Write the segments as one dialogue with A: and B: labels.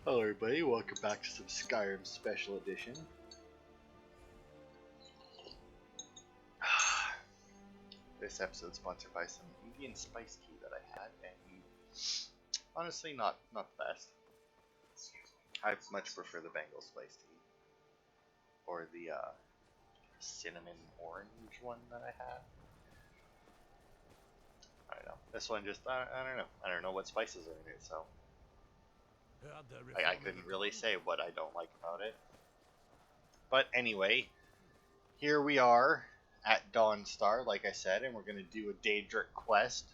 A: Hello everybody, welcome back to some Skyrim Special Edition. This episode is sponsored by some Indian spice tea that I had, and honestly not the best. I much prefer the Bengal spice tea. Or the cinnamon orange one that I had. I don't know. This one just, I don't know. I don't know what spices are in it, so I couldn't really say what I don't like about it. But anyway, here we are at Dawnstar, like I said, and we're going to do a Daedric Quest.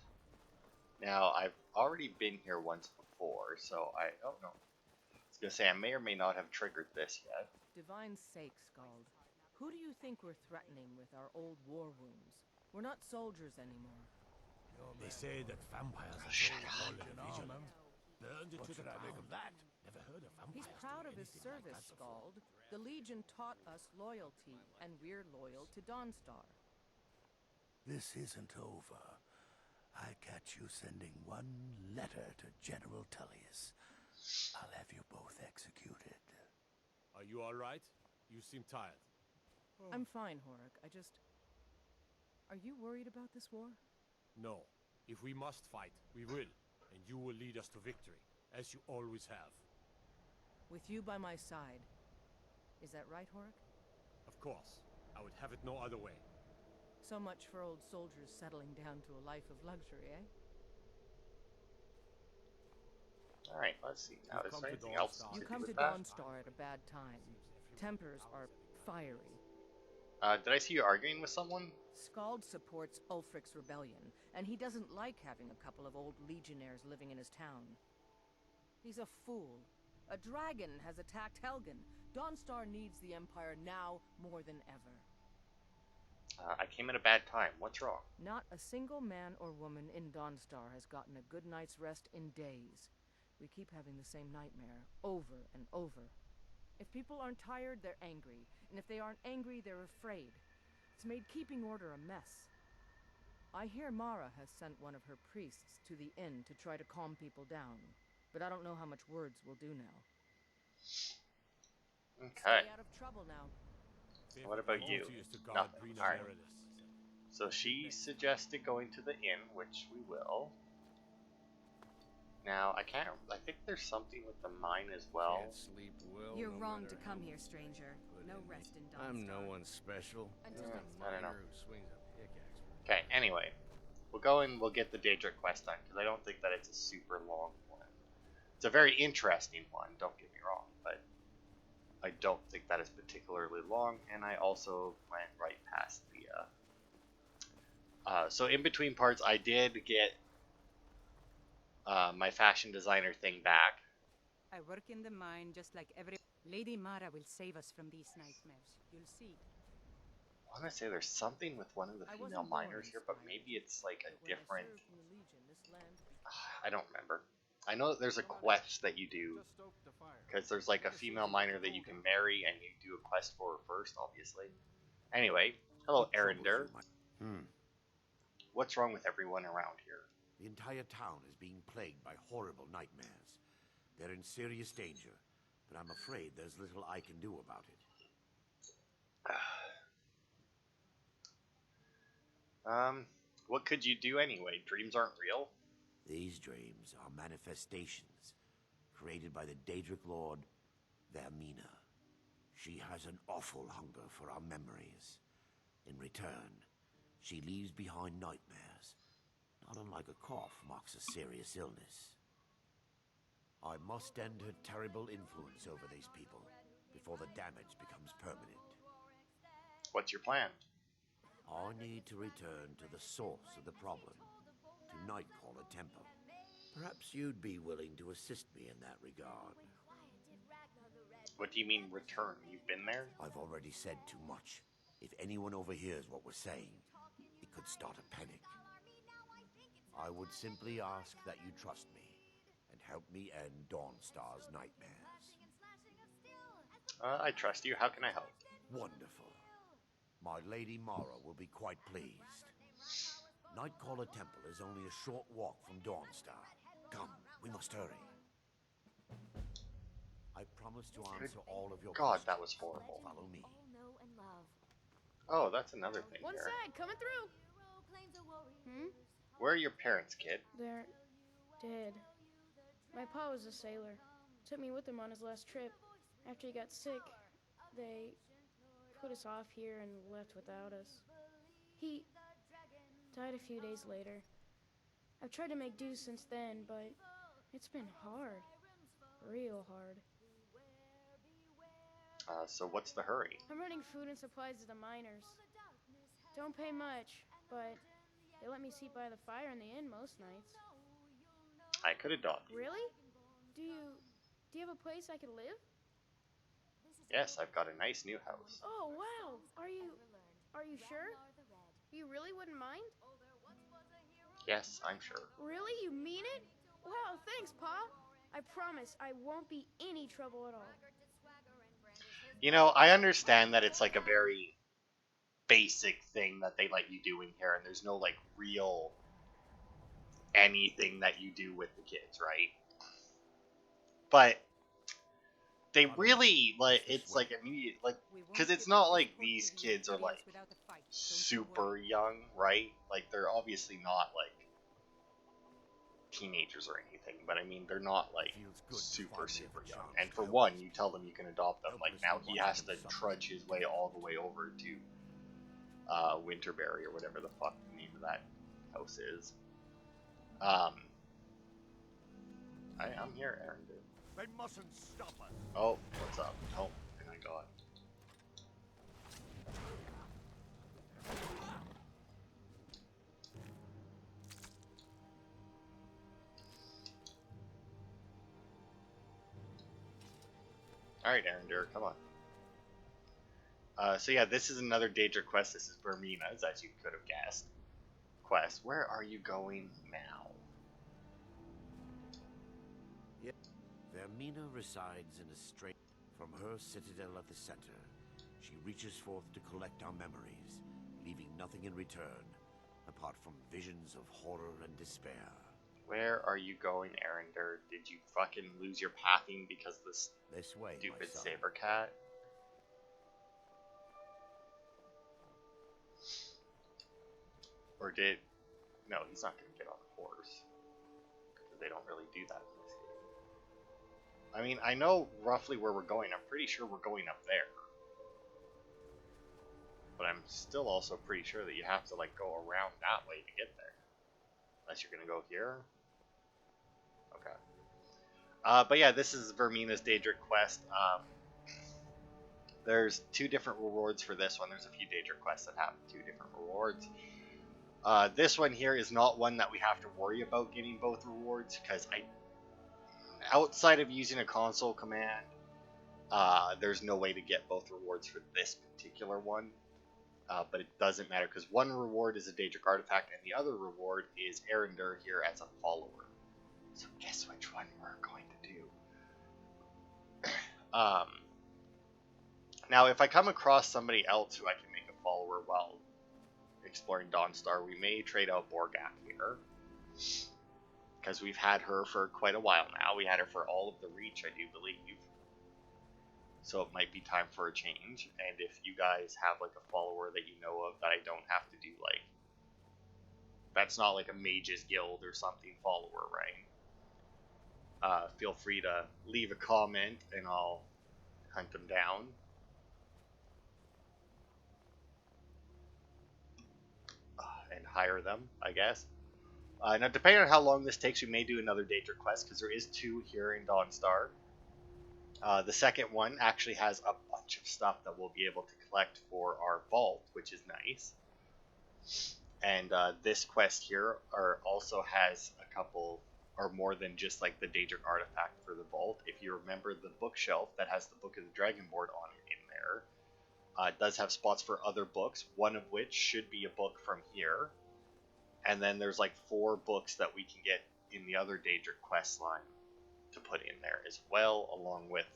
A: Now, I've already been here once before, so I don't know. I was going to say, I may or may not have triggered this yet.
B: Divine sake, Scald. Who do you think we're threatening with our old war wounds? We're not soldiers anymore.
C: They say that vampires are
A: Shut up.
C: burned it to the ground. Never heard of vampires.
B: He's proud of his
C: doing anything
B: service,
C: like that before.
B: Scald. The Legion taught us loyalty, and we're loyal to Dawnstar.
D: This isn't over. I catch you sending one letter to General Tullius. I'll have you both executed.
C: Are you all right? You seem tired.
B: I'm fine, Horik. Are you worried about this war?
C: No. If we must fight, we will. And you will lead us to victory, as you always have.
B: With you by my side. Is that right, Horik?
C: Of course. I would have it no other way.
B: So much for old soldiers settling down to a life of luxury, eh?
A: Alright, let's see. Now,
C: You've
A: is
C: come
A: there
C: to
A: anything else
C: Dawnstar.
A: to
B: You
A: do
B: come to
A: with that?
B: Dawnstar at a bad time. Tempers are fiery.
A: Did I see you arguing with someone?
B: Scald supports Ulfric's rebellion, and he doesn't like having a couple of old legionnaires living in his town. He's a fool. A dragon has attacked Helgen. Dawnstar needs the Empire now more than ever.
A: I came at a bad time. What's wrong?
B: Not a single man or woman in Dawnstar has gotten a good night's rest in days. We keep having the same nightmare, over and over. If people aren't tired, they're angry. And if they aren't angry, they're afraid. It's made keeping order a mess. I hear Mara has sent one of her priests to the inn to try to calm people down. But I don't know how much words will do now.
A: Okay.
B: Stay out of trouble now.
A: What about you?
C: Duty is to guard
A: Nothing.
C: Brina
A: Alright.
C: Meredith.
A: So she suggested going to the inn, which we will. Now, I think there's something with the mine as well.
E: Can't sleep well.
F: You're
E: no
F: wrong
E: matter
F: to come
E: how
F: here,
E: much
F: stranger.
E: put
F: No
E: in me.
F: rest in Dawnstar.
E: I'm no one special.
F: Until
E: Just a
F: next
A: I don't know.
E: miner who swings a pickaxe.
A: Okay, anyway. We'll go and we'll get the Daedric Quest done, because I don't think that it's a super long one. It's a very interesting one, don't get me wrong, but I don't think that is particularly long, and I also went right past the, so in between parts, I did get my fashion designer thing back.
F: I work in the mine just like every... Lady Mara will save us from these nightmares. You'll see.
A: I want to say there's something with one of the
B: I
A: female
B: wasn't born
A: miners
B: in
A: here, but
B: Skyrim,
A: maybe it's like a
B: but when I
A: different...
B: served in the Legion, this land
A: I don't remember. I know that there's a quest that you do, because there's like a female miner that you can marry, and you do a quest for her first, obviously. Anyway, hello, Arender. What's wrong with everyone around here?
D: The entire town is being plagued by horrible nightmares. They're in serious danger, but I'm afraid there's little I can do about it.
A: What could you do anyway? Dreams aren't real?
D: These dreams are manifestations created by the Daedric Lord, Vermina. She has an awful hunger for our memories. In return, she leaves behind nightmares. Not unlike a cough marks a serious illness. I must end her terrible influence over these people before the damage becomes permanent.
A: What's your plan?
D: I need to return to the source of the problem, to Nightcaller Temple. Perhaps you'd be willing to assist me in that regard.
A: What do you mean, return? You've been there?
D: I've already said too much. If anyone overhears what we're saying, it could start a panic. I would simply ask that you trust me and help me end Dawnstar's nightmares.
A: I trust you. How can I help?
D: Wonderful. My Lady Mara will be quite pleased. Nightcaller Temple is only a short walk from Dawnstar. Come, we must hurry. promise to answer all of your
A: God,
D: questions.
A: that was horrible.
D: Follow me.
A: Oh, that's another thing
G: One
A: here.
G: side, coming through.
A: Where are your parents, kid?
G: They're dead. My pa was a sailor. Took me with him on his last trip. After he got sick, they put us off here and left without us. He died a few days later. I've tried to make do since then, but it's been hard. Real hard.
A: So what's the hurry?
G: I'm running food and supplies to the miners. Don't pay much, but they let me sleep by the fire in the inn most nights.
A: I could adopt you.
G: Really? Do you have a place I could live?
A: Yes, I've got a nice new house.
G: Oh, wow. Are you sure? You really wouldn't mind?
A: Yes, I'm sure.
G: Really? You mean it? Wow, thanks, Pa. I promise I won't be any trouble at all.
A: You know, I understand that it's like a very basic thing that they let you do in here, and there's no like real anything that you do with the kids, right? But they really like it's like immediate, like, because it's not like these kids are like super young, right? Like they're obviously not like teenagers or anything, but I mean they're not like super young. And for one, you tell them you can adopt them. Like now he has to trudge his way all the way over to Winterberry or whatever the fuck the name of that house is. I'm here, Aaron. Dude.
D: They mustn't stop us.
A: Oh, what's up? Oh, my God. Alright, Aaron, come on. So yeah, this is another Daedric Quest. This is Vermina's, as you could have guessed. Quest. Where are you going now?
D: Vermina resides in a strange... From her citadel at the center, she reaches forth to collect our memories, leaving nothing in return, apart from visions of horror and despair.
A: Where are you going, Arender? Did you fucking lose your pathing because of this
D: way,
A: stupid saber cat? Or did... No, he's not going to get on a horse. Because they don't really do that in this game. I mean, I know roughly where we're going. I'm pretty sure we're going up there. But I'm still also pretty sure that you have to, like, go around that way to get there. Unless you're going to go here. Okay. But yeah, this is Vermina's Daedric Quest. There's two different rewards for this one. There's a few Daedric Quests that have two different rewards. This one here is not one that we have to worry about getting both rewards, because outside of using a console command, there's no way to get both rewards for this particular one. But it doesn't matter, because one reward is a Daedric artifact, and the other reward is Arender here as a follower. So guess which one we're going to do. Now, if I come across somebody else who I can make a follower while exploring Dawnstar, we may trade out Borgath here. Because we've had her for quite a while now. We had her for all of the Reach, I do believe. So it might be time for a change. And if you guys have like a follower that you know of that I don't have to do like... That's not like a Mage's Guild or something follower, right? Feel free to leave a comment and I'll hunt them down. And hire them, I guess. Now, depending on how long this takes, we may do another Daedric Quest, because there is two here in Dawnstar. The second one actually has a bunch of stuff that we'll be able to collect for our vault, which is nice. And this quest here also has a couple, or more than just like the Daedric artifact for the vault. If you remember the bookshelf that has the Book of the Dragonborn on it in there, it does have spots for other books, one of which should be a book from here. And then there's like 4 books that we can get in the other Daedric quest line to put in there as well, along with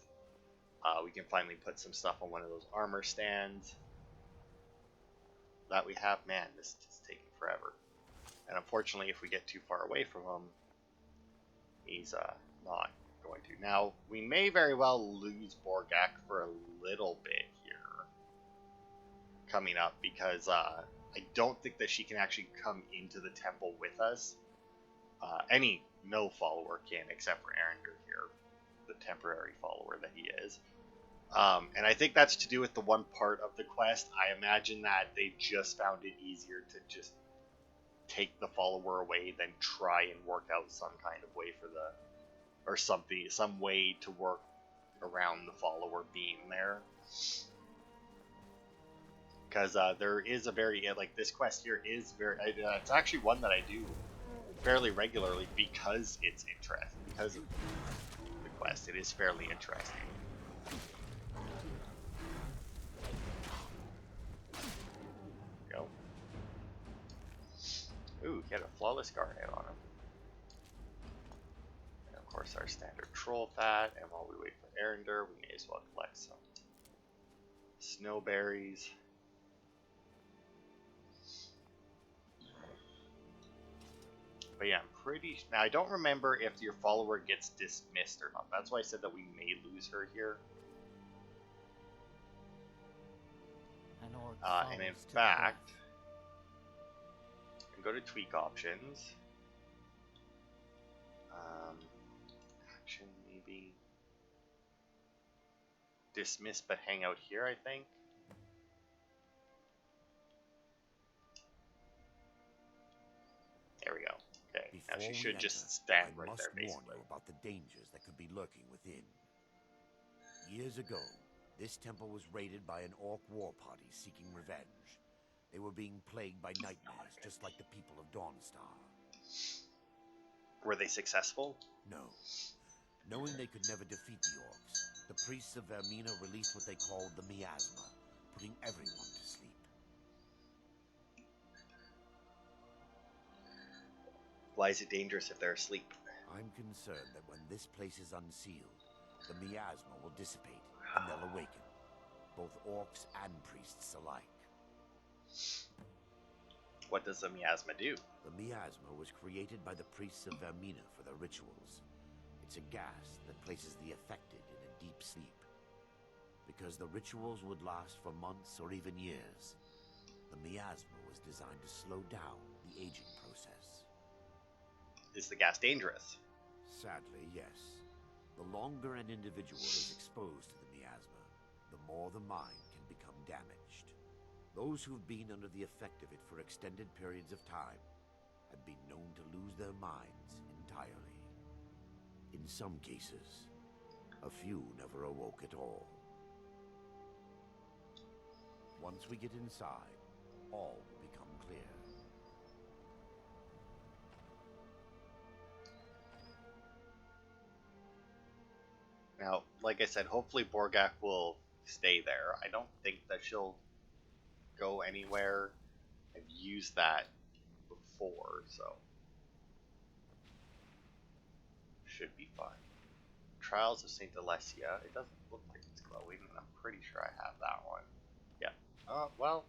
A: we can finally put some stuff on one of those armor stands that we have. Man, this is taking forever. And unfortunately, if we get too far away from him, he's not going to. Now, we may very well lose Borgak for a little bit here coming up because I don't think that she can actually come into the temple with us. No follower can except for Arender here, the temporary follower that he is. And I think that's to do with the one part of the quest. I imagine that they just found it easier to just take the follower away than try and work out some kind of way some way to work around the follower being there. Because there is a very, like, this quest here is it's actually one that I do fairly regularly because it's interesting, because of the quest. It is fairly interesting. Go. Ooh, he had a flawless garnet on him. And of course our standard troll fat, and while we wait for Arender, we may as well collect some snowberries. But yeah, I'm pretty... Now, I don't remember if your follower gets dismissed or not. That's why I said that we may lose her here. And in fact, I can go to tweak options. Action, maybe. Dismiss but hang out here, I think. There we go. Okay, now she should just stand right there, basically. I must warn you
D: about the dangers that could be lurking within. Years ago, this temple was raided by an orc war party seeking revenge. They were being plagued by nightmares, just like the people of Dawnstar.
A: Were they successful?
D: No. Knowing they could never defeat the orcs, the priests of Vermina released what they called the miasma, putting everyone to sleep.
A: Why is it dangerous if they're asleep?
D: I'm concerned that when this place is unsealed, the miasma will dissipate and they'll awaken, both orcs and priests alike.
A: What does the miasma do?
D: The miasma was created by the priests of Vermina for their rituals. It's a gas that places the affected in a deep sleep. Because the rituals would last for months or even years, the miasma was designed to slow down the aging process.
A: Is the gas dangerous?
D: Sadly, yes. The longer an individual is exposed to the miasma, the more the mind can become damaged. Those who've been under the effect of it for extended periods of time have been known to lose their minds entirely. In some cases, a few never awoke at all. Once we get inside, all will become clear.
A: Now, like I said, hopefully Borgak will stay there. I don't think that she'll go anywhere. I've used that before, so should be fine. Trials of St. Alessia. It doesn't look like it's glowing, and I'm pretty sure I have that one. Yeah. Well,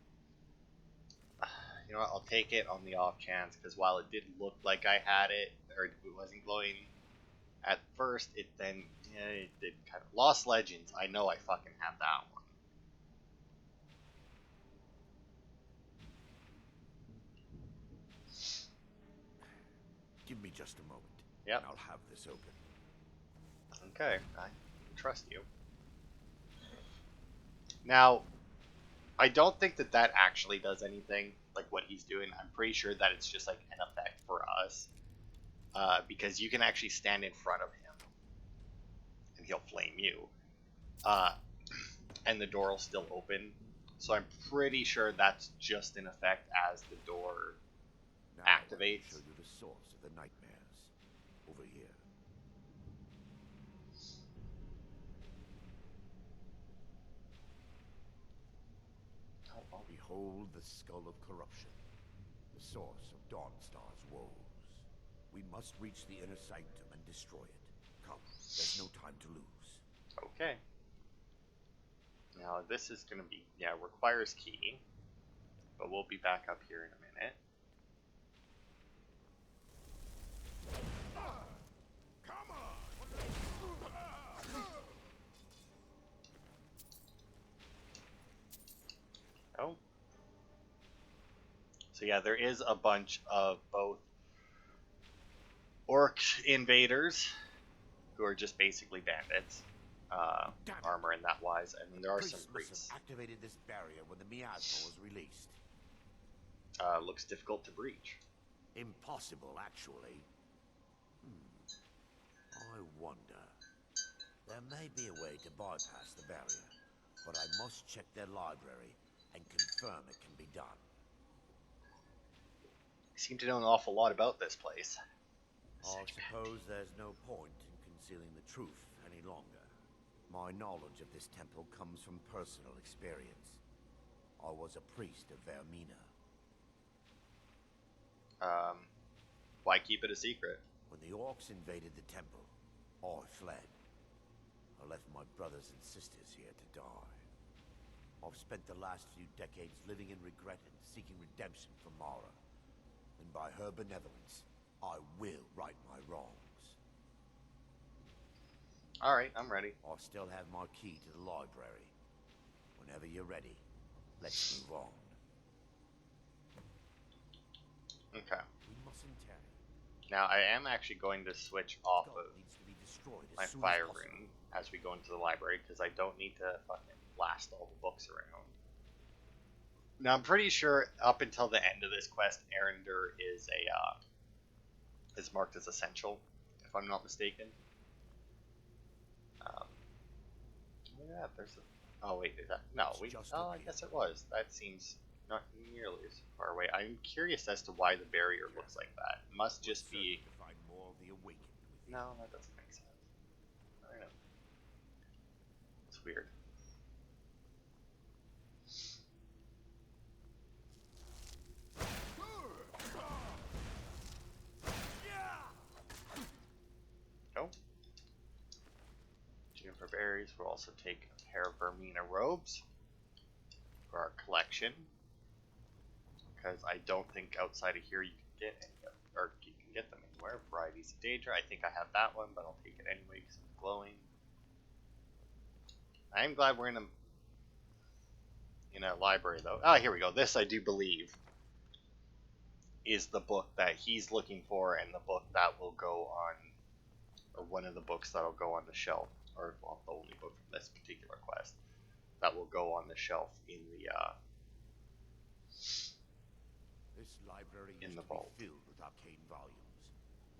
A: you know what? I'll take it on the off chance, because while it did look like I had it, or it wasn't glowing at first, it then it did kind of. Lost Legends. I know I fucking have that one.
D: Give me just a moment.
A: Yep.
D: And I'll have this open.
A: Okay, I trust you. Now, I don't think that that actually does anything, like what he's doing. I'm pretty sure that it's just like an effect for us. Because you can actually stand in front of him and he'll flame you. And the door will still open. So I'm pretty sure that's just an effect as the door
D: now
A: activates.
D: I'll show you the source of the nightmares. Over here. Behold the skull of corruption, the source of Dawnstar's woes. We must reach the inner sanctum and destroy it. Come, there's no time to lose.
A: Okay. Now this is going to be, requires key. But we'll be back up here in a minute.
D: Come on!
A: So yeah, there is a bunch of both orc invaders who are just basically bandits, armor and that wise, and then there are some priests.
D: Activated this barrier when the miasma was released.
A: Looks difficult to breach.
D: Impossible, actually. I wonder. There may be a way to bypass the barrier, but I must check their library and confirm it can be done.
A: You seem to know an awful lot about this place.
D: I suppose there's no point in concealing the truth any longer. My knowledge of this temple comes from personal experience. I was a priest of Vermina.
A: Why keep it a secret?
D: When the orcs invaded the temple, I fled. I left my brothers and sisters here to die. I've spent the last few decades living in regret and seeking redemption from Mara. And by her benevolence, I will right my wrongs.
A: Alright, I'm ready.
D: I still have my key to the library. Whenever you're ready, let's move on.
A: Okay.
D: We mustn't tarry.
A: Now, I am actually going to switch off
D: God
A: of
D: needs to be destroyed
A: my
D: as soon
A: fire
D: as possible.
A: room as we go into the library, because I don't need to fucking blast all the books around. Now, I'm pretty sure up until the end of this quest, Arender is marked as essential, if I'm not mistaken. Yeah, there's a... Oh, wait, is that... No,
D: It's
A: we...
D: just
A: Oh, I
D: appeared.
A: guess it was. That seems not nearly as far away. I'm curious as to why the barrier looks like that. It must just be...
D: To find more of the awakened within.
A: No, that doesn't make sense. I don't know. It's weird. Oh. Juniper berries. We'll also take a pair of Vermina robes for our collection. Because I don't think outside of here you can get any of, or you can get them anywhere. Varieties of Daedra. I think I have that one, but I'll take it anyway because it's glowing. I am glad we're in a library though. Ah, here we go. This I do believe is the book that he's looking for, and the book that will go on, or one of the books that'll go on the shelf, or well, the only book from this particular quest that will go on the shelf in the
D: This library
A: in
D: used
A: the
D: to
A: vault.
D: be filled with arcane volumes.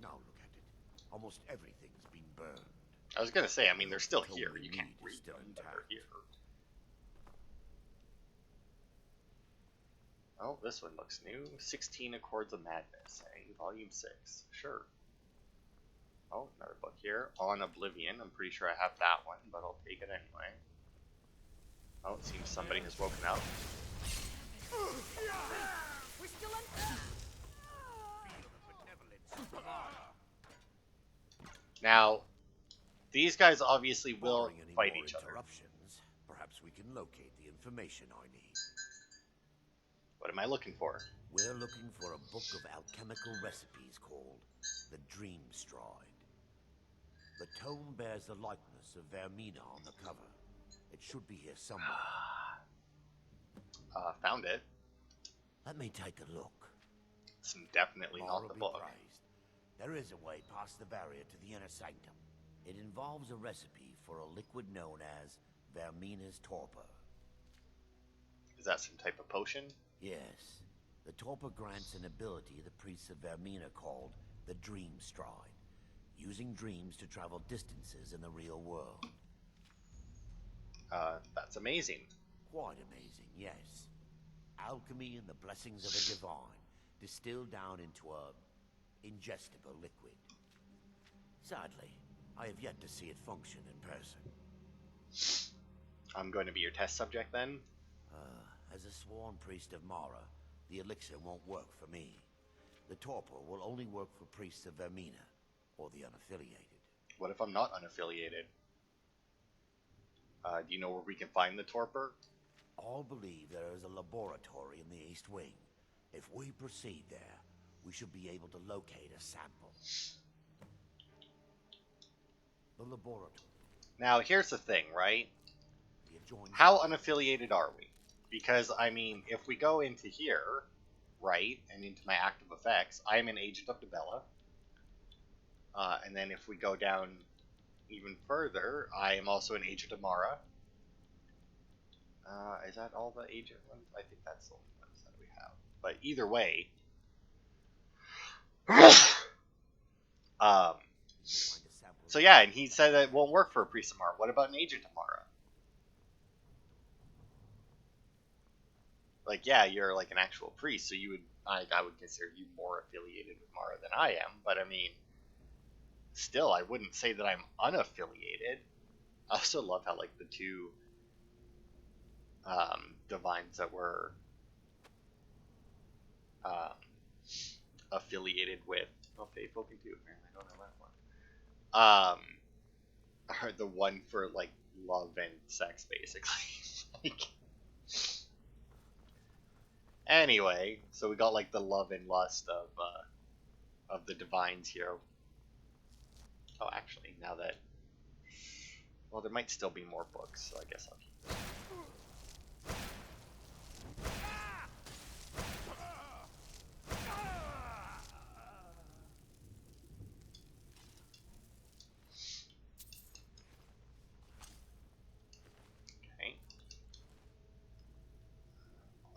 D: Now look at it. Almost everything's been burned.
A: I was gonna say, I mean, they're still
D: Told
A: here.
D: we
A: You can't
D: need is
A: read
D: still
A: them, but they're
D: intact.
A: here. Oh, this one looks new. 16 Accords of Madness, Volume 6. Sure. Oh, another book here. On Oblivion. I'm pretty sure I have that one, but I'll take it anyway. Oh, it seems somebody has woken up.
F: We're still on.
A: Now, these guys obviously will
D: Barring any
A: fight
D: more
A: each other.
D: interruptions, perhaps we can locate the information I need.
A: What am I looking for?
D: We're looking for a book of alchemical recipes called the Dream Stride. The tome bears the likeness of Vermina on the cover. It should be here somewhere.
A: Found it.
D: Let me take a look.
A: It's definitely not
D: Mara
A: the
D: be
A: book.
D: praised. There is a way past the barrier to the inner sanctum. It involves a recipe for a liquid known as Vermina's torpor.
A: Is that some type of potion?
D: Yes. The torpor grants an ability the priests of Vermina called the Dream Stride, using dreams to travel distances in the real world.
A: That's amazing.
D: Quite amazing, yes. Alchemy and the blessings of the divine, distilled down into a ingestible liquid. Sadly, I have yet to see it function in person.
A: I'm going to be your test subject then?
D: As a sworn priest of Mara, the elixir won't work for me. The torpor will only work for priests of Vermina, or the unaffiliated.
A: What if I'm not unaffiliated? Do you know where we can find the torpor?
D: All believe there is a laboratory in the East Wing. If we proceed there, we should be able to locate a sample. The laboratory.
A: Now, here's the thing, right?
D: The adjoining.
A: How unaffiliated are we? Because, I mean, if we go into here, right, and into my active effects, I am an agent of Dibella. And then if we go down even further, I am also an agent of Mara. Is that all the agent ones? I think that's the only ones that we have. But either way, so yeah, and he said that it won't work for a priest of Mara. What about an agent of Mara? Like, yeah, you're like an actual priest, so you would, I would consider you more affiliated with Mara than I am. But I mean, still, I wouldn't say that I'm unaffiliated. I also love how like the two divines that were affiliated with Faithful can too. Apparently, I don't know that one. Are the one for like love and sex, basically. Like, anyway, so we got like the love and lust of the divines here. Oh, actually, now that, well, there might still be more books, so I guess I'll keep this. Okay.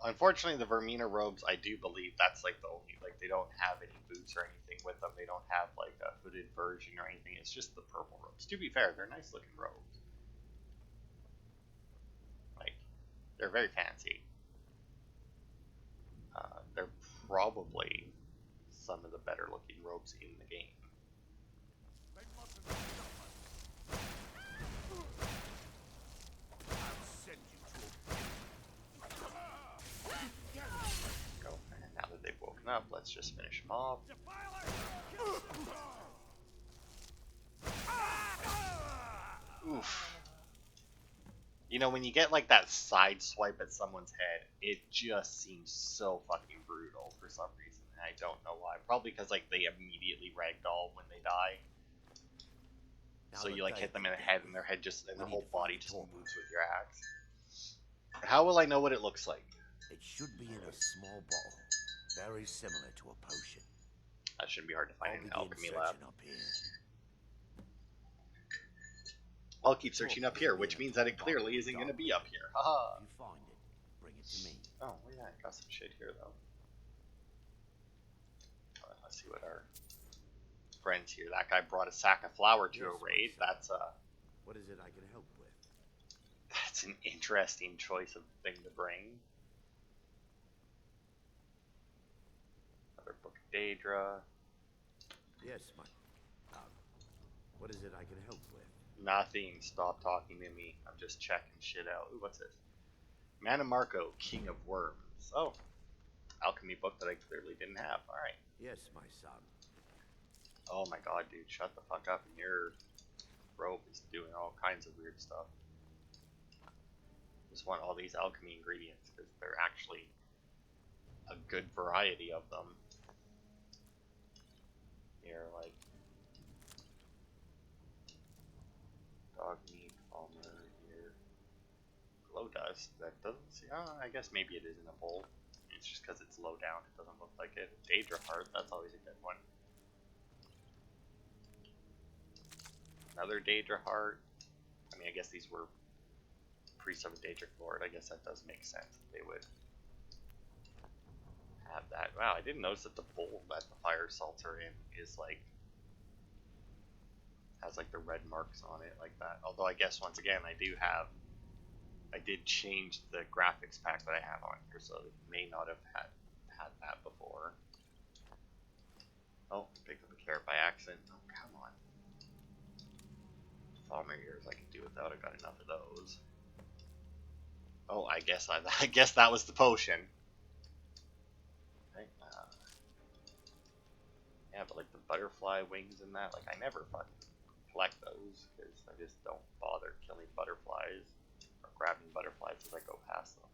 A: Unfortunately, the Vermina robes, I do believe that's like the only, like, they don't have any boots or anything with them. They don't have like a hooded version or anything. It's just the purple robes. To be fair, they're nice looking robes. Like, they're very fancy. They're probably some of the better looking robes in the game. Go. And now that they've woken up, let's just finish them off. Oof. You know, when you get like that side swipe at someone's head, it just seems so fucking brutal for some reason. And I don't know why. Probably because like they immediately ragdoll when they die. So you like hit them in the head, and their head just, and their whole body just moves with your axe. How will I know what it looks like?
D: It should be in a small bottle, very similar to a potion.
A: That shouldn't be hard to find in an alchemy lab.
D: Up here.
A: I'll keep searching up here, which means that it clearly isn't going to be up here. Haha.
D: If you find it, bring it to me.
A: Oh, yeah, I got some shit here, though. Let's see what our friends here. That guy brought a sack of flour to a raid. That's
D: What is it I can help with?
A: that's an interesting choice of thing to bring. Another book of Daedra.
D: Yes, my. What is it I can help with?
A: Nothing. Stop talking to me. I'm just checking shit out. Ooh, what's this? Manamarco, King of Worms. Oh, alchemy book that I clearly didn't have. Alright.
D: Yes, my son.
A: Oh my god, dude, shut the fuck up. And your robe is doing all kinds of weird stuff. Just want all these alchemy ingredients because they're actually a good variety of them. Here, like dog meat, palmer, here. Glow dust. That doesn't see. Oh, I guess maybe it is in a bowl. It's just because it's low down. It doesn't look like it. Daedra heart. That's always a good one. Another Daedra heart. I mean, I guess these were priests of a Daedric lord. I guess that does make sense. They would have that. Wow, I didn't notice that the bowl that the fire salts are in is like, has like the red marks on it like that. Although I guess once again I did change the graphics pack that I have on here, so it may not have had that before. Oh, picked up a carrot by accident. Oh, come on. Palmer ears I could do without. I got enough of those. Oh, I guess that was the potion. Right, yeah, but like the butterfly wings and that, like I never fucking collect those because I just don't bother killing butterflies or grabbing butterflies as I go past them.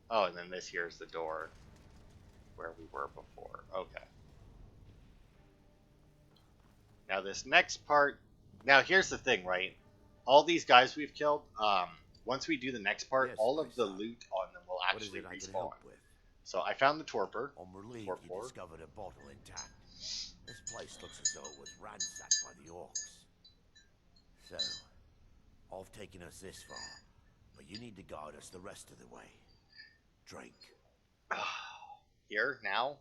A: Oh, and then this here is the door where we were before. Okay. Now this next part, now here's the thing, right? All these guys we've killed, once we do the next part,
D: Yes,
A: all
D: my
A: of the
D: son.
A: loot on them will
D: What is
A: actually
D: it I can
A: respawn.
D: help with?
A: So I found the torpor.
D: On relief, you
A: Torpor.
D: discovered a bottle intact. This place looks as though it was ransacked by the orcs. So, I've taken us this far, but you need to guide us the rest of the way. Drink.
A: Here, now.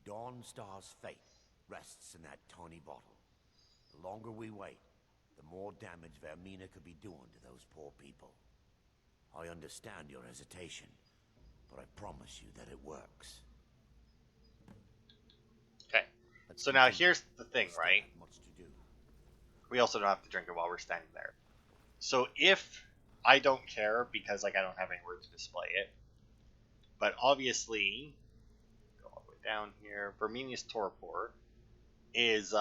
D: Dawnstar's fate rests in that tiny bottle. The longer we wait, the more damage Vermina could be doing to those poor people. I understand your hesitation, but I promise you that it works.
A: Okay.
D: Let's
A: So now
D: continue.
A: here's the thing,
D: Still
A: right?
D: have much to do.
A: We also don't have to drink it while we're standing there. So if I don't care because like I don't have anywhere to display it, but obviously, go all the way down here. Verminia's torpor is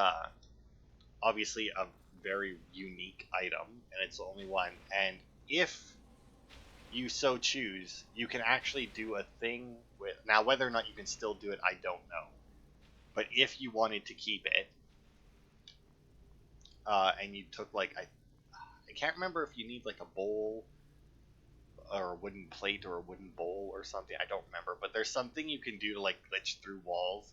A: obviously a very unique item, and it's the only one. And if you so choose, you can actually do a thing with. Now, whether or not you can still do it, I don't know. But if you wanted to keep it, and you took like I can't remember if you need like a bowl or a wooden plate or a wooden bowl or something. I don't remember, but there's something you can do to like glitch through walls,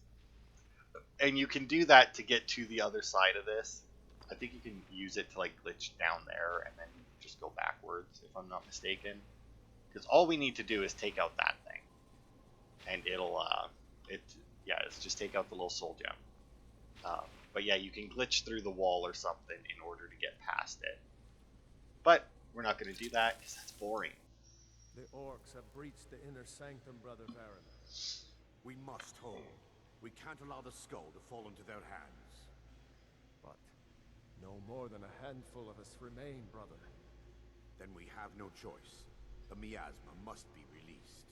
A: and you can do that to get to the other side of this. I think you can use it to like glitch down there and then just go backwards, if I'm not mistaken. Because all we need to do is take out that thing, and it'll it's just take out the little soul gem. But yeah, you can glitch through the wall or something in order to get past it. But we're not going to do that because that's boring.
E: The orcs have breached the inner sanctum, Brother Baron.
D: We must hold. We can't allow the skull to fall into their hands.
E: But no more than a handful of us remain, brother.
D: Then we have no choice. The miasma must be released.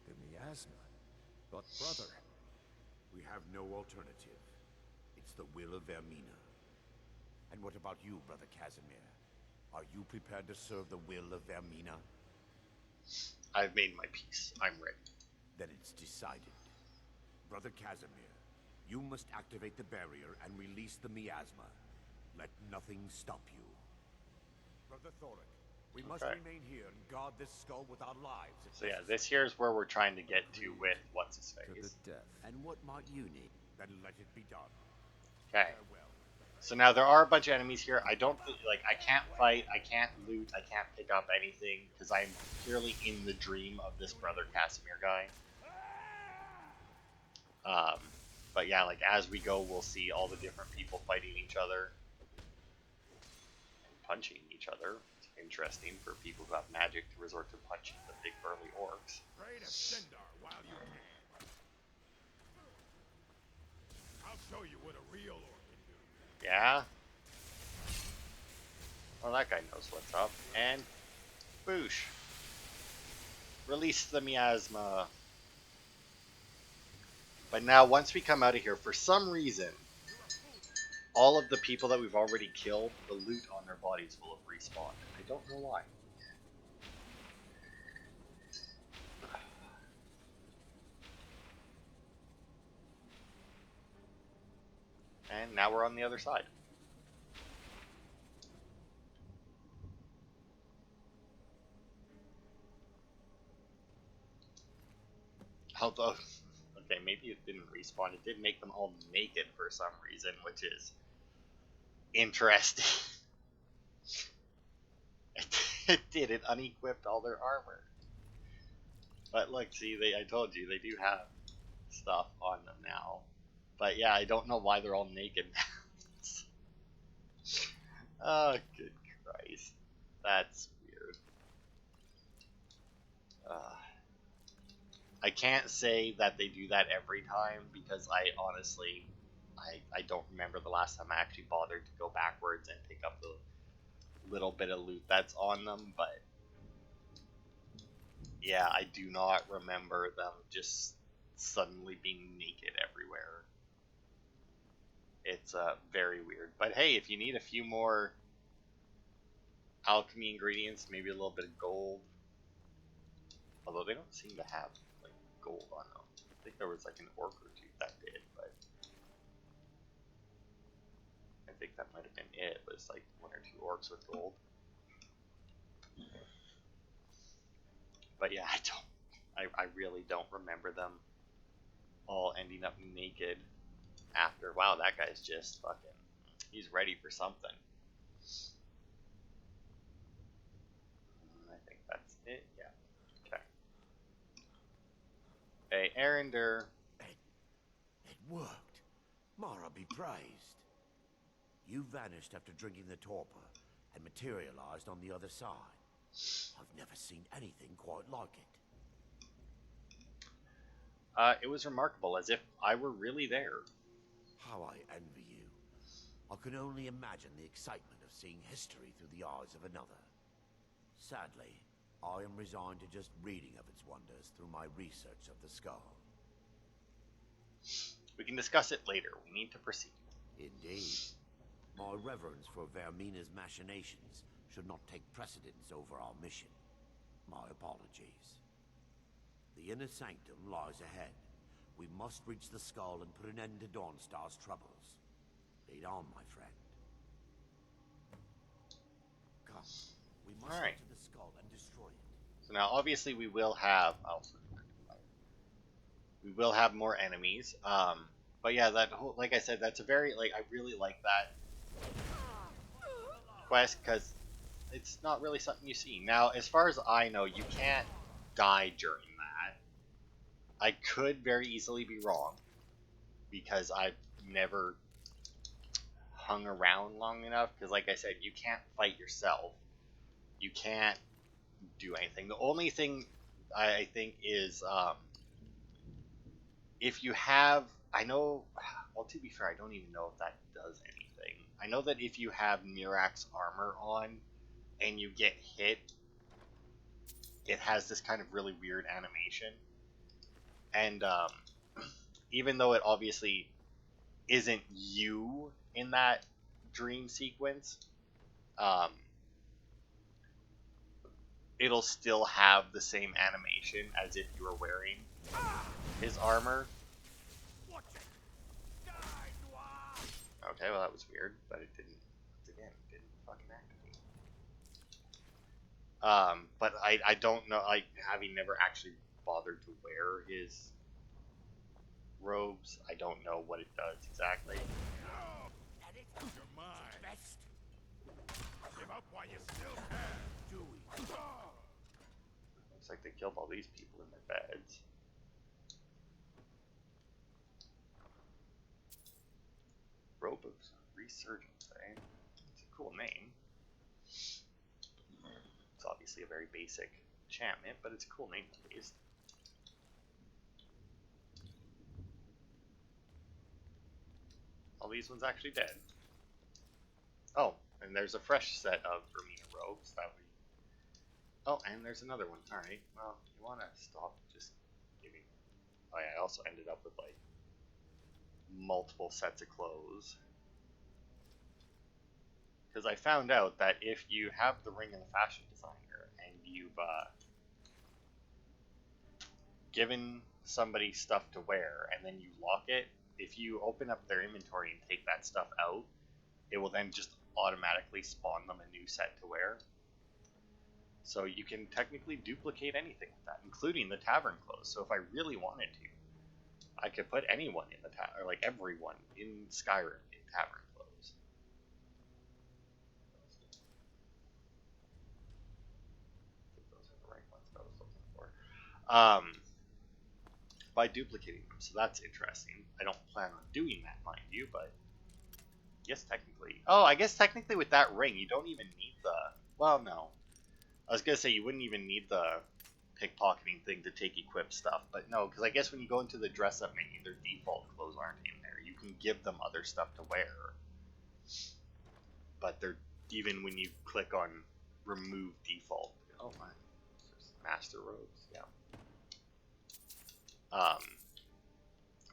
E: The miasma. But brother,
D: We have no alternative. It's the will of Vermina. And what about you, Brother Casimir? Are you prepared to serve the will of Vermina?
A: I've made my peace. I'm ready.
D: Then it's decided. Brother Casimir, you must activate the barrier and release the miasma. Let nothing stop you. Brother Thoric, we must
A: Okay.
D: remain here and guard this skull with our lives. if
A: So yeah,
D: necessary.
A: this here is where we're trying to get to with what's his
E: to the
A: face.
E: death.
D: And what might you need? Then let it be done.
A: Okay.
D: Farewell.
A: So now there are a bunch of enemies here. I don't like. I can't fight. I can't loot. I can't pick up anything because I'm purely in the dream of this Brother Casimir guy. But yeah, like as we go, we'll see all the different people fighting each other and punching each other. It's interesting for people who have magic to resort to punching the big burly orcs.
D: Pray to Sindar while you can. I'll show you what a real orc can do.
A: Yeah. Well, that guy knows what's up. And boosh. Release the miasma. But now, once we come out of here, for some reason, all of the people that we've already killed, the loot on their bodies will have respawned. I don't know why. And now we're on the other side. Although, okay, maybe it didn't respawn. It did make them all naked for some reason, which is interesting. It did. It unequipped all their armor. But look, see, I told you, they do have stuff on them now. But yeah, I don't know why they're all naked now. Oh, good Christ. That's weird. I can't say that they do that every time because I honestly, I don't remember the last time I actually bothered to go backwards and pick up the little bit of loot that's on them, but yeah, I do not remember them just suddenly being naked everywhere. It's very weird. But hey, if you need a few more alchemy ingredients, maybe a little bit of gold, although they don't seem to have like gold on them. I think there was like an orc or two that did, but I think that might have been it. It was like one or two orcs with gold. But yeah, I really don't remember them all ending up naked after. Wow, that guy's just fucking, he's ready for something. I think that's it. Yeah. Okay. Hey, Arender.
D: It worked. Mara be praised. You vanished after drinking the torpor and materialized on the other side. I've never seen anything quite like it.
A: It was remarkable, as if I were really there.
D: How I envy you. I can only imagine the excitement of seeing history through the eyes of another. Sadly, I am resigned to just reading of its wonders through my research of the skull.
A: We can discuss it later. We need to proceed.
D: Indeed. My reverence for Vermina's machinations should not take precedence over our mission. My apologies. The inner sanctum lies ahead. We must reach the skull and put an end to Dawnstar's troubles. Lead on, my friend. Come. We must get to the skull and destroy it.
A: So now, obviously, we will have more enemies. But yeah, that whole, like I said, that's a very, like, I really like that quest because it's not really something you see. Now, as far as I know, you can't die during that. I could very easily be wrong because I've never hung around long enough. Because, like I said, you can't fight yourself. You can't do anything. The only thing I think is if you have, I know, well, to be fair, I don't even know if that does anything. I know that if you have Mirak's armor on and you get hit, it has this kind of really weird animation. And even though it obviously isn't you in that dream sequence, it'll still have the same animation as if you were wearing his armor. Okay, well that was weird, but it didn't, again, it didn't fucking activate. But I don't know, like, having never actually bothered to wear his robes, I don't know what it does exactly.
C: You're mine. Best. Give up while you still can.
A: Looks like they killed all these people in their beds. Robe of Resurgence, eh? It's a cool name. It's obviously a very basic enchantment, but it's a cool name at least. All these ones actually dead. Oh, and there's a fresh set of Vermina robes that we... Oh, and there's another one. Alright, well, you want to stop just giving... Oh yeah, I also ended up with, like, multiple sets of clothes. Because I found out that if you have the Ring of the Fashion Designer and you've given somebody stuff to wear and then you lock it, if you open up their inventory and take that stuff out, it will then just automatically spawn them a new set to wear. So you can technically duplicate anything with that, including the tavern clothes. So if I really wanted to, I could put anyone in the tavern, or like everyone in Skyrim in tavern clothes. I think those are the right ones that I was looking for. By duplicating them, so that's interesting. I don't plan on doing that, mind you, but yes, technically. Oh, I guess technically with that ring, you don't even need the... Well, no. I was going to say you wouldn't even need the pickpocketing thing to take equip stuff, but no, because I guess when you go into the dress-up menu, their default clothes aren't in there. You can give them other stuff to wear, but they're... Even when you click on remove default... Oh my. Master robes, yeah.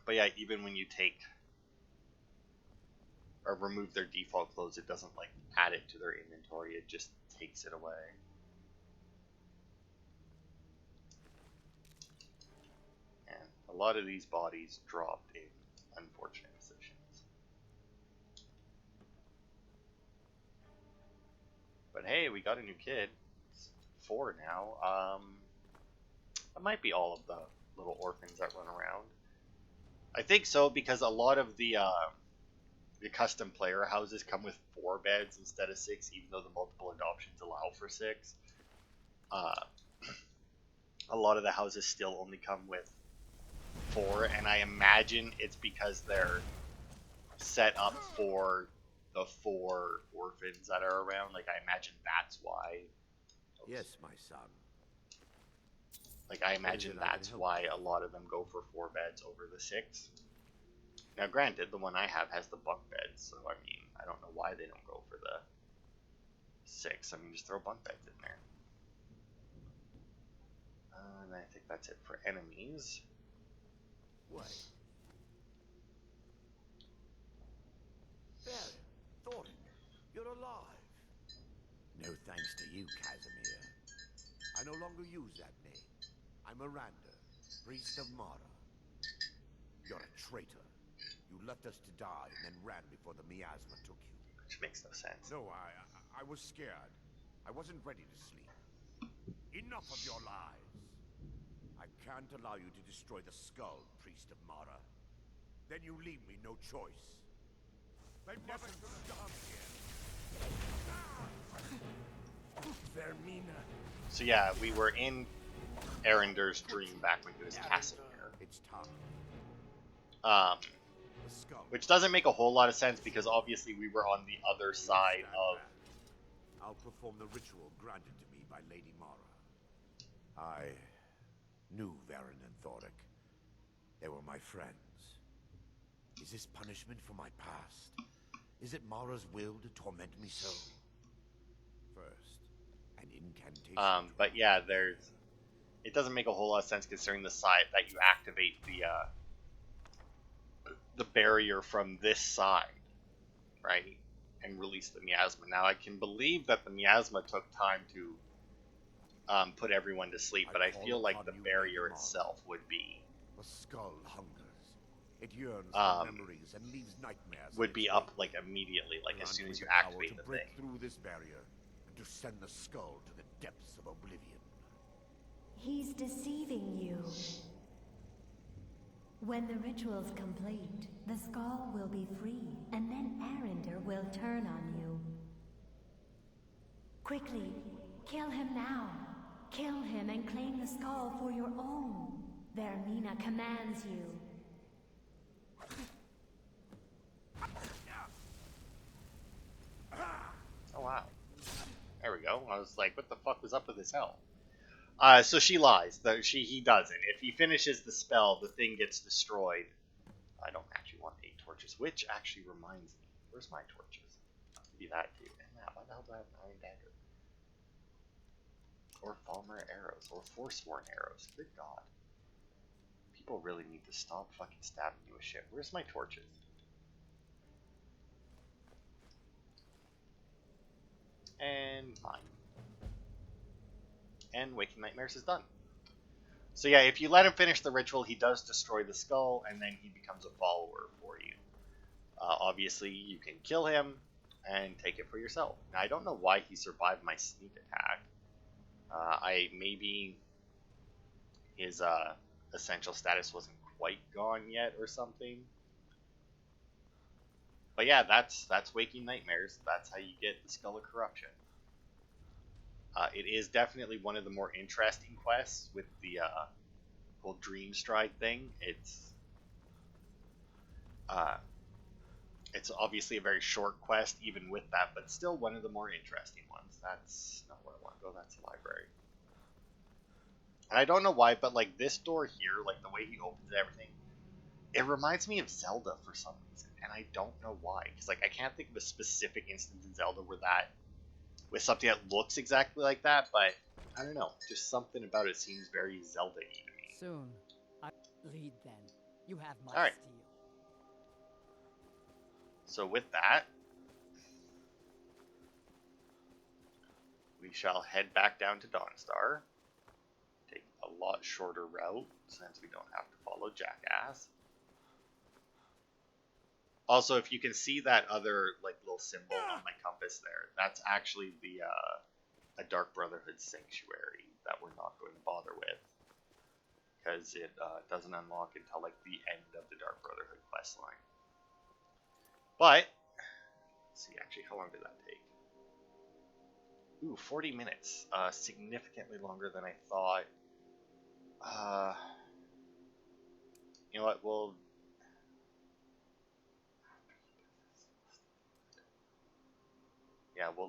A: But yeah, even when you take or remove their default clothes, it doesn't like add it to their inventory, it just takes it away. And a lot of these bodies dropped in unfortunate positions. But hey, we got a new kid. It's 4 now. That might be all of the little orphans that run around. I think so, because a lot of the custom player houses come with 4 beds instead of 6, even though the multiple adoptions allow for 6. A lot of the houses still only come with 4, and I imagine it's because they're set up for the 4 orphans that are around. Like, I imagine that's why.
D: Yes, my son.
A: Like, I imagine that's why a lot of them go for 4 beds over the 6. Now, granted, the one I have has the bunk beds, so I mean, I don't know why they don't go for the 6. I mean, just throw bunk beds in there. And I think that's it for enemies.
D: What? There, Thornton, you're alive. No thanks to you, Casimir. I no longer use that name. I'm Miranda, priest of Mara. You're a traitor. You left us to die and then ran before the miasma took you.
A: Which makes no sense.
D: No, I was scared. I wasn't ready to sleep. Enough of your lies. I can't allow you to destroy the skull, priest of Mara. Then you leave me no choice. They never should have done here. Vermina.
A: So yeah, we were in Arender's dream back when he was Casimir.
D: It's time. The skull.
A: Which doesn't make a whole lot of sense because obviously we were on the other side of...
D: I'll perform the ritual granted to me by Lady Mara. I knew Varen and Thoric. They were my friends. Is this punishment for my past? Is it Mara's will to torment me so? First, an incantation.
A: But yeah, it doesn't make a whole lot of sense considering the side that you activate the barrier from this side, right? And release the miasma. Now I can believe that the miasma took time to put everyone to sleep, but I feel like the barrier itself would be
D: The skull hungers. It yearns for memories and leaves nightmares.
A: would be up like immediately, like as soon as you activate the
D: break
A: thing.
D: through this barrier and to send the skull to the depths of oblivion.
H: He's deceiving you. When the ritual's complete, the skull will be free, and then Arender will turn on you. Quickly, kill him now. Kill him and claim the skull for your own. Vermina commands you.
A: Oh wow. There we go. I was like, what the fuck was up with this hell? So she lies. He doesn't. If he finishes the spell, the thing gets destroyed. I don't actually want 8 torches, which actually reminds me. Where's my torches? I'll give you that too. And that. Why the hell do I have an iron dagger? Or Falmer arrows. Or Forsworn arrows. Good God. People really need to stop fucking stabbing you with shit. Where's my torches? And mine. And Waking Nightmares is done. So yeah, if you let him finish the ritual, he does destroy the skull, and then he becomes a follower for you. Obviously, you can kill him and take it for yourself. Now, I don't know why he survived my sneak attack. Maybe his essential status wasn't quite gone yet or something. But yeah, that's Waking Nightmares. That's how you get the Skull of Corruption. It is definitely one of the more interesting quests with the whole Dream Stride thing. It's obviously a very short quest, even with that, but still one of the more interesting ones. That's not where I want to go. That's the library. And I don't know why, but like this door here, like the way he opens everything, it reminds me of Zelda for some reason, and I don't know why. Because like I can't think of a specific instance in Zelda where with something that looks exactly like that, but I don't know. Just something about it seems very Zelda-y to me.
B: Soon. I lead then. You have my
A: All right.
B: steel.
A: So with that, we shall head back down to Dawnstar. Take a lot shorter route since we don't have to follow Jackass. Also, if you can see that other like little symbol on my compass there, that's actually a Dark Brotherhood sanctuary that we're not going to bother with. because it doesn't unlock until like the end of the Dark Brotherhood quest line. But let's see, actually, how long did that take? Ooh, 40 minutes. Significantly longer than I thought. You know what? We'll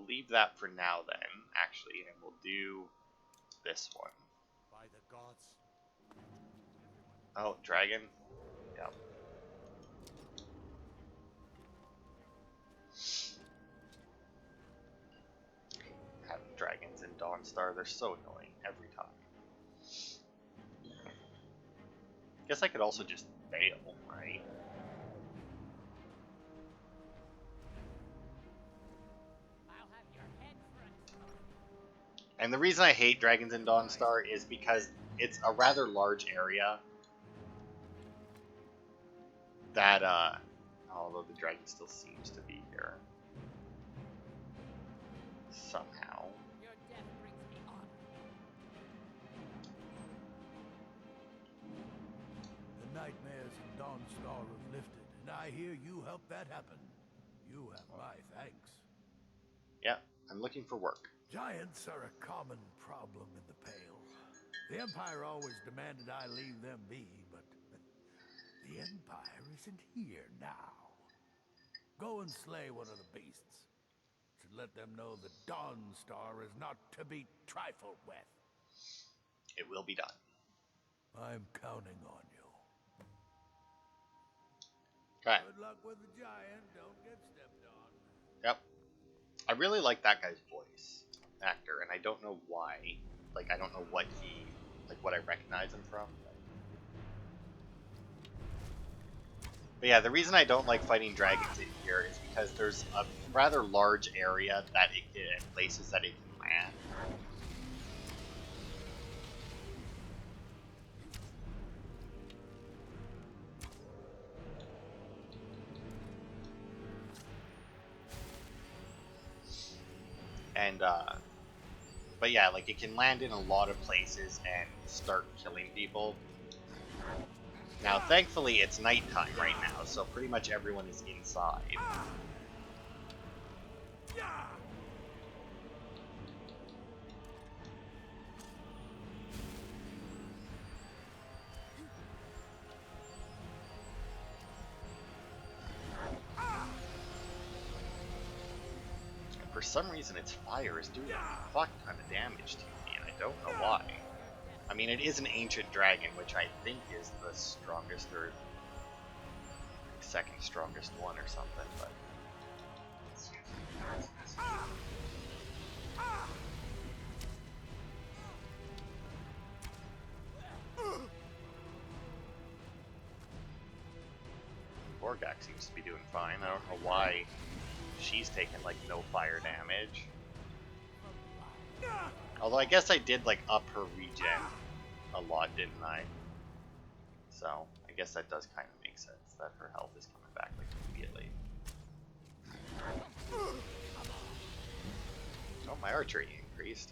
A: leave that for now then, actually, and we'll do this one.
C: By the gods.
A: Oh, dragon. Yep. Having dragons in Dawnstar, they're so annoying every time. Guess I could also just fail, right? And the reason I hate dragons in Dawnstar is because it's a rather large area that, although the dragon still seems to be here. Somehow.
F: Your death brings me honor.
D: The nightmares in Dawnstar have lifted, and I hear you helped that happen. You have my thanks.
A: Yeah, I'm looking for work.
D: Giants are a common problem in the Pale. The Empire always demanded I leave them be, but the Empire isn't here now. Go and slay one of the beasts. Should let them know that Dawnstar is not to be trifled with.
A: It will be done.
D: I'm counting on you.
A: Okay.
D: Good luck with the giant. Don't get stepped on.
A: Yep. I really like that guy's voice actor, and I don't know why. Like, I don't know what what I recognize him from. But yeah, the reason I don't like fighting dragons in here is because there's a rather large area that places that it can land. And, but yeah, like, it can land in a lot of places and start killing people. Now, thankfully, it's nighttime right now, so pretty much everyone is inside. And for some reason, its fire is doing a fuck ton of damage to me, and I don't know why. I mean, it is an ancient dragon, which I think is the strongest, or second strongest one or something, but... Borgak seems to be doing fine. I don't know why she's taking, like, no fire damage. Although I guess I did, like, up her regen a lot, didn't I? So, I guess that does kind of make sense, that her health is coming back, like, immediately. Oh, my archery increased.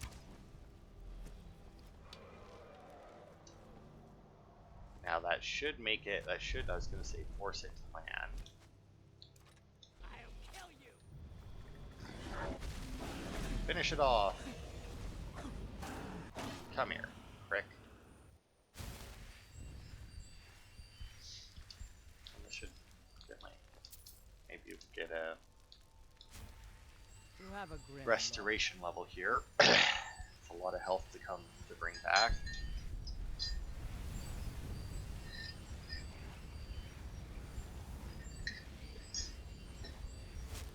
A: Now that should make it, I was gonna say force it to land.
F: I'll kill you.
A: Finish it off. Come here, prick. This should get maybe get a
B: You have a grim
A: restoration level here. It's a lot of health to bring back.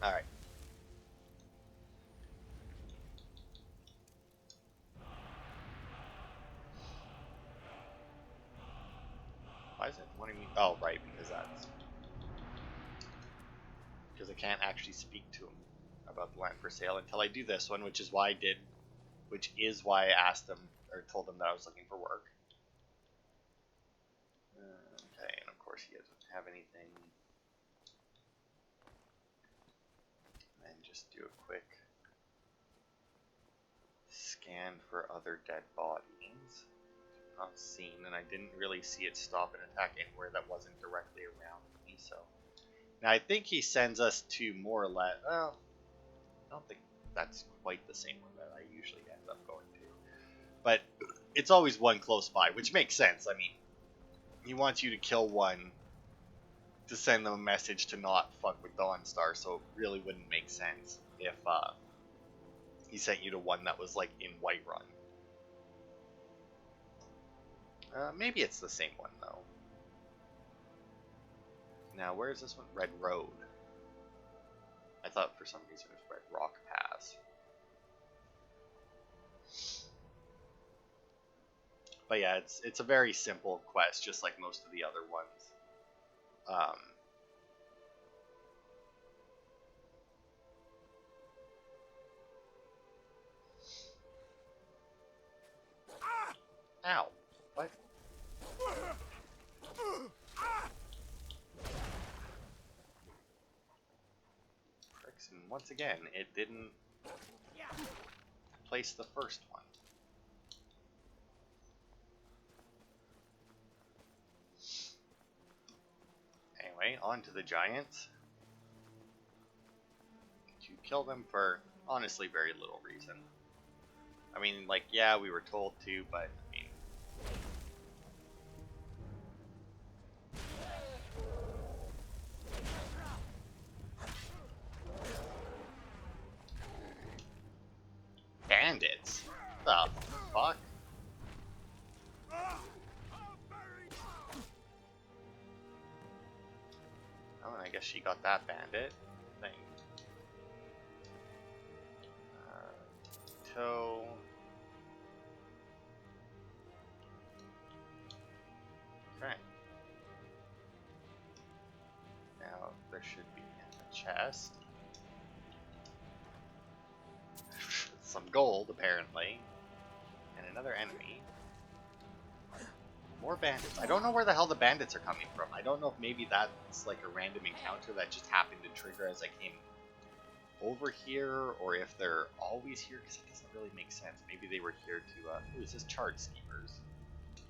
A: All right. Why is it wanting me? Oh, right, because I can't actually speak to him about the land for sale until I do this one, which is why I asked him or told him that I was looking for work. Okay, and of course he doesn't have anything. And just do a quick scan for other dead bodies. on scene, and I didn't really see it stop and attack anywhere that wasn't directly around me. So now I think he sends us to more or less. Well, I don't think that's quite the same one that I usually end up going to, but it's always one close by, which makes sense. I mean, he wants you to kill one to send them a message to not fuck with Dawnstar, so it really wouldn't make sense if he sent you to one that was like in Whiterun. Maybe it's the same one though. Now, where is this one? Red Road. I thought for some reason it was Red Rock Pass. But yeah, it's a very simple quest, just like most of the other ones. Ow. What? Pricks, and once again, it didn't place the first one. Anyway, on to the giants. To kill them for, honestly, very little reason. I mean, like, yeah, we were told to, but, I mean... Bandits? The fuck? Oh, and I guess she got that bandit thing. Toe. Okay. Now there should be a chest. Some gold, apparently. And another enemy. More bandits. I don't know where the hell the bandits are coming from. I don't know if maybe that's like a random encounter that just happened to trigger as I came over here, or if they're always here, because it doesn't really make sense. Maybe they were here to, ooh, is this charred skeevers?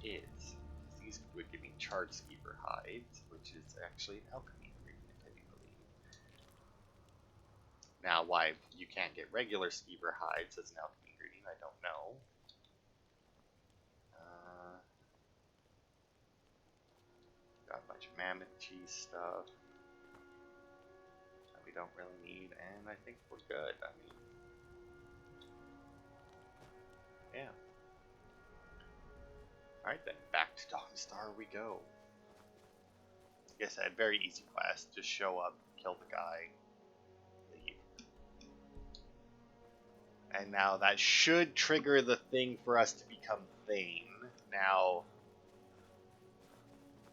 A: It is. These would give me charred skeever hides, which is actually an alchemy ingredient, I do believe. Now, why you can't get regular skeever hides as an alchemy ingredient, I don't know. Got a bunch of mammoth cheese stuff that we don't really need, and I think we're good. I mean, yeah. Alright then, back to Dawnstar we go. Like I said, very easy quest. Just show up, kill the guy, leave. And now that should trigger the thing for us to become Thane. Now,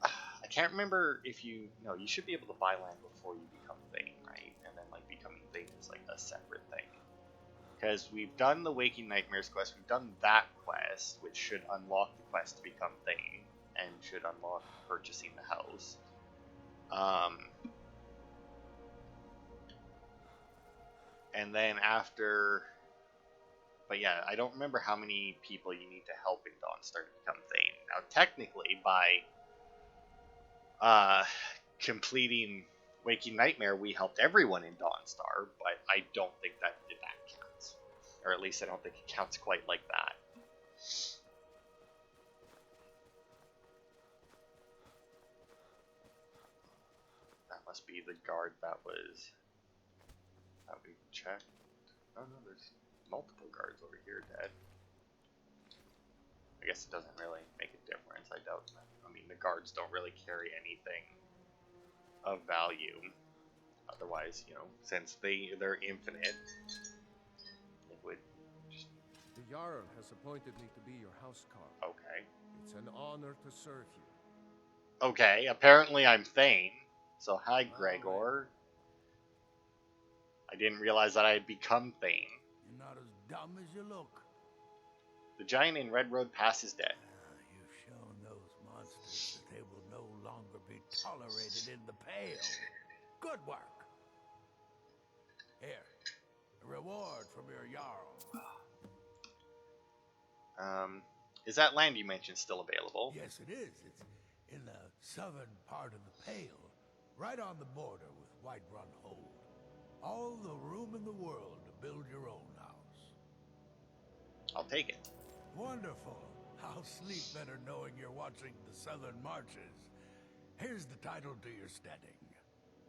A: I can't remember if you... No, you should be able to buy land before you become Thane, right? And then, like, becoming Thane is, like, a separate thing. Because we've done the Waking Nightmares quest, we've done that quest, which should unlock the quest to become Thane, and should unlock purchasing the house. And then after... But yeah, I don't remember how many people you need to help in Dawnstar to become Thane. Now, technically, by completing Waking Nightmare, we helped everyone in Dawnstar, but I don't think that counts. Or at least I don't think it counts quite like that. That must be the guard that we checked. Oh no, there's multiple guards over here dead. I guess it doesn't really make a difference, I doubt that. I mean, the guards don't really carry anything of value. Otherwise, you know, since they're infinite, it would just...
E: The Jarl has appointed me to be your housecarl.
A: Okay.
E: It's an honor to serve you.
A: Okay, apparently I'm Thane. So hi, Gregor. I didn't realize that I had become Thane.
D: You're not as dumb as you look.
A: The giant in Red Road Pass is dead.
D: You've shown those monsters that they will no longer be tolerated in the Pale. Good work. Here, a reward from your Jarl.
A: Is that land you mentioned still available?
I: Yes, it is. It's in the southern part of the Pale, right on the border with Whiterun Hold. All the room in the world to build your own house.
A: I'll take it.
I: Wonderful. I'll sleep better knowing you're watching the Southern Marches. Here's the title to your steading.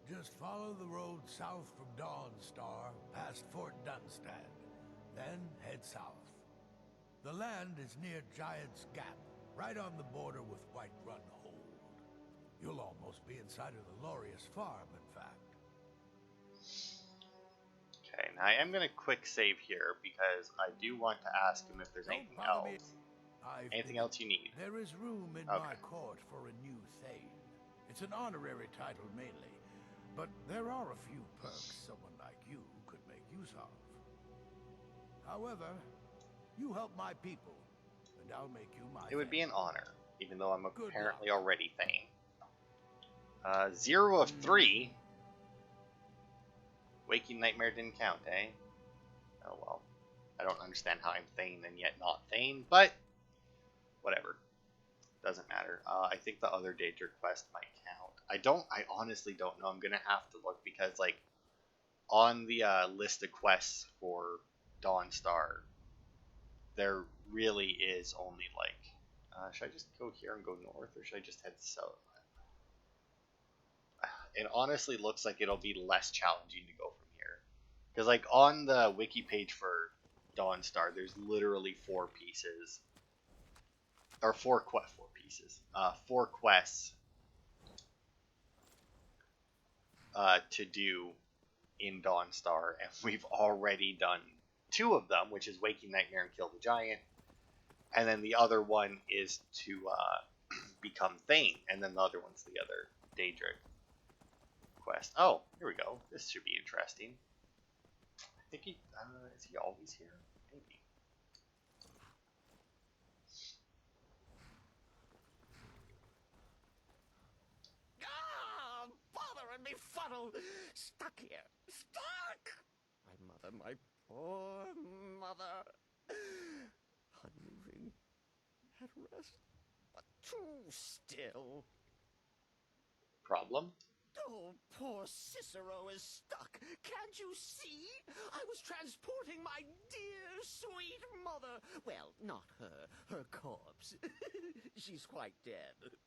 I: Just follow the road south from Dawnstar, past Fort Dunstad. Then head south. The land is near Giant's Gap, right on the border with Whiterun Hold. You'll almost be inside of the Lorius farm, in fact.
A: Okay, now I am going to quick save here because I do want to ask him if there's anything else. Anything else you need?
I: There is room in my court for a new Thane. It's an honorary title mainly, but there are a few perks someone like you could make use of. However, you help my people, and I'll make you my
A: It would be
I: Thane.
A: an honor, even though I'm
I: Good
A: apparently
I: luck.
A: already Thane. 0 of 3. Waking Nightmare didn't count, eh? Oh well. I don't understand how I'm Thane and yet not Thane, but whatever. Doesn't matter. I think the other Daedric Quest might count. I honestly don't know. I'm gonna have to look because, like, on the list of quests for Dawnstar, there really is only, like, should I just go here and go north, or should I just head south? It honestly looks like it'll be less challenging to go from here. Because, like, on the wiki page for Dawnstar, there's literally 4 pieces. Or 4 pieces. 4 quests to do in Dawnstar, and we've already done 2 of them, which is Waking Nightmare and Kill the Giant. And then the other one is to become Thane, and then the other one's the other Daedric Quest. Oh, here we go. This should be interesting. I think he, is he always here? Maybe.
J: Ah, bothering me funnel. Stuck here. Stuck! My poor mother. Unmoving. At rest. But too still.
A: Problem?
J: Oh, poor Cicero is stuck. Can't you see? I was transporting my dear, sweet mother. Well, not her. Her corpse. She's quite dead.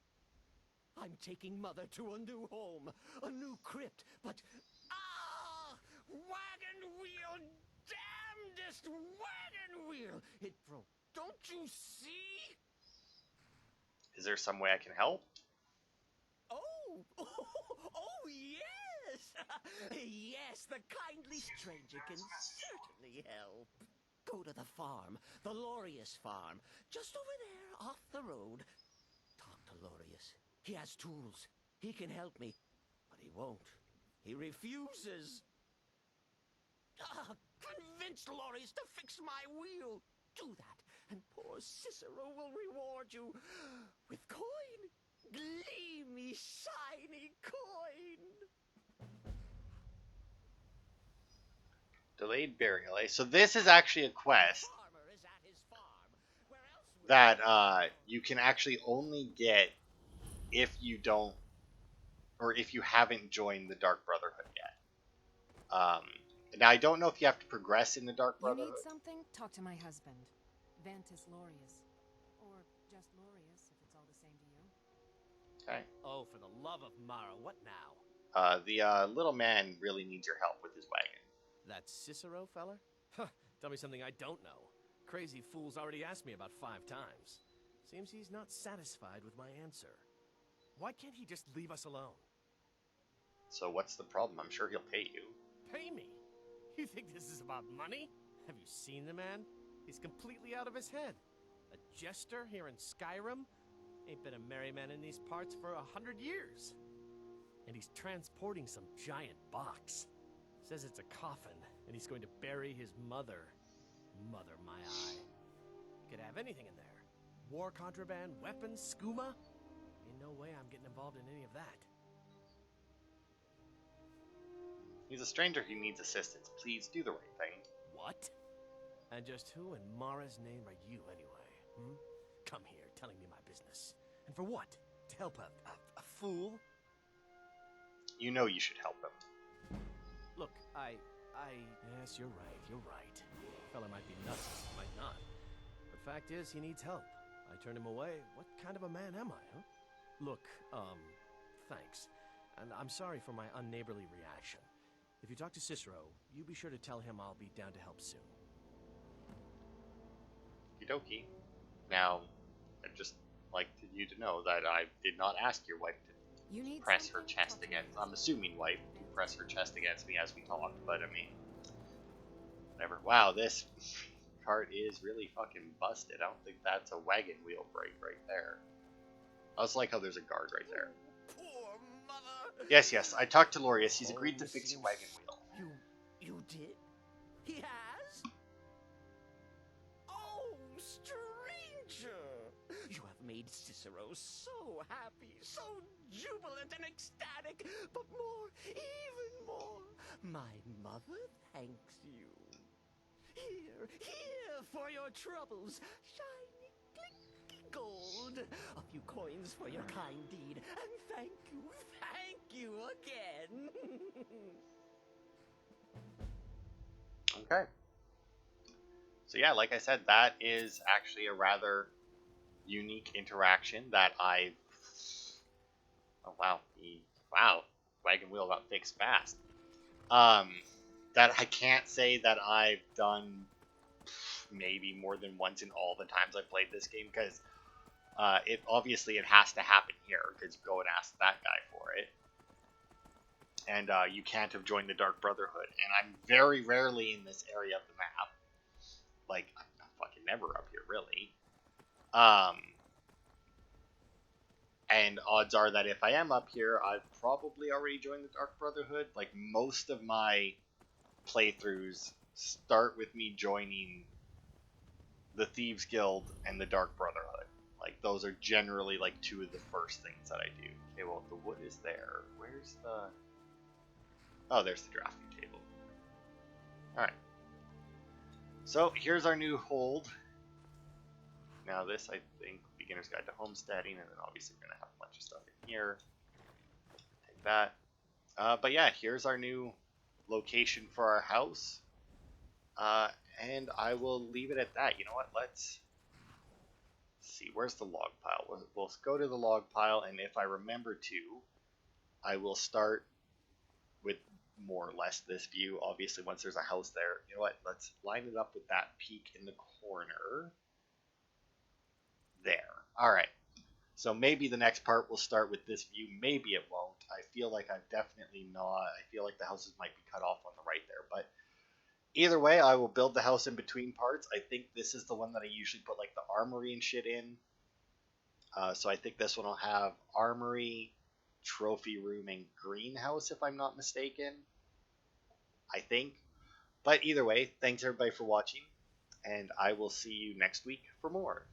J: I'm taking Mother to a new home, a new crypt, but... Ah! Wagon wheel! Damnedest wagon wheel! It broke. Don't you see?
A: Is there some way I can help?
J: Oh, yes! Yes, the kindly stranger can certainly help. Go to the farm, the Lorius farm, just over there, off the road. Talk to Lorius. He has tools. He can help me, but he won't. He refuses. Convince Lorius to fix my wheel. Do that, and poor Cicero will reward you with coin. Gleamy, shiny coin.
A: Delayed burial, eh? So this is actually a quest that you can actually only get if you don't, or if you haven't joined the Dark Brotherhood yet. Now I don't know if you have to progress in the Dark
K: You
A: Brotherhood.
K: need something? Talk to my husband, Vantus Lorius, or just Lorius if it's all the same to you.
A: Okay.
J: Oh, for the love of Mara, what now?
A: The little man really needs your help with his wagon.
L: That Cicero feller? Huh, tell me something I don't know. Crazy fool's already asked me about 5 times. Seems he's not satisfied with my answer. Why can't he just leave us alone?
A: So what's the problem? I'm sure he'll pay you.
L: Pay me? You think this is about money? Have you seen the man? He's completely out of his head. A jester here in Skyrim? Ain't been a merry man in these parts for 100 years. And he's transporting some giant box. Says it's a coffin, and he's going to bury his mother. Mother, my eye. Could have anything in there. War contraband, weapons, skooma. Ain't no way I'm getting involved in any of that.
A: He's a stranger who needs assistance. Please do the right thing.
L: What? And just who in Mara's name are you, anyway? telling me my business. And for what? To help a fool?
A: You know you should help him.
L: Look, yes, you're right. The fella might be nuts, might not. But fact is, he needs help. I turned him away. What kind of a man am I, huh? Look, thanks. And I'm sorry for my unneighborly reaction. If you talk to Cicero, you be sure to tell him I'll be down to help soon.
A: Okie dokie. Now, I'd just like you to know that I did not ask your wife to press her chest against. I'm assuming wife to press her chest against me as we talk, but I mean, whatever. Wow, this cart is really fucking busted. I don't think that's a wagon wheel break right there. I also like how there's a guard right there.
J: Poor mother.
A: Yes, I talked to Lorius. He's agreed to fix your wagon wheel.
J: You did? He has? Oh, stranger! You have made Cicero so happy, so jubilant and ecstatic, but more, even more, my mother thanks you. Here for your troubles, shiny, clinky gold, a few coins for your kind deed, and thank you again.
A: Okay. So yeah, like I said, that is actually a rather unique interaction that I've... Oh wow, wagon wheel got fixed fast. That I can't say that I've done maybe more than once in all the times I've played this game, because it has to happen here, because you go and ask that guy for it. And you can't have joined the Dark Brotherhood. And I'm very rarely in this area of the map. Like, I'm fucking never up here, really. And odds are that if I am up here, I've probably already joined the Dark Brotherhood. Like, most of my playthroughs start with me joining the Thieves Guild and the Dark Brotherhood. Like, those are generally, like, two of the first things that I do. Okay, well, the wood is there. Where's the... Oh, there's the drafting table. Alright. So, here's our new hold. Now this, I think, Beginner's Guide to Homesteading, and then obviously we're going to have a bunch of stuff in here. Take that. But yeah, here's our new location for our house. And I will leave it at that. You know what, let's see, where's the log pile? We'll go to the log pile, and if I remember to, I will start with more or less this view. Obviously, once there's a house there, you know what, let's line it up with that peak in the corner. There. Alright. So maybe the next part will start with this view. Maybe it won't. I feel like I've definitely not. I feel like the houses might be cut off on the right there. But either way, I will build the house in between parts. I think this is the one that I usually put like the armory and shit in. So I think this one will have armory, trophy room, and greenhouse, if I'm not mistaken. I think. But either way, thanks everybody for watching. And I will see you next week for more.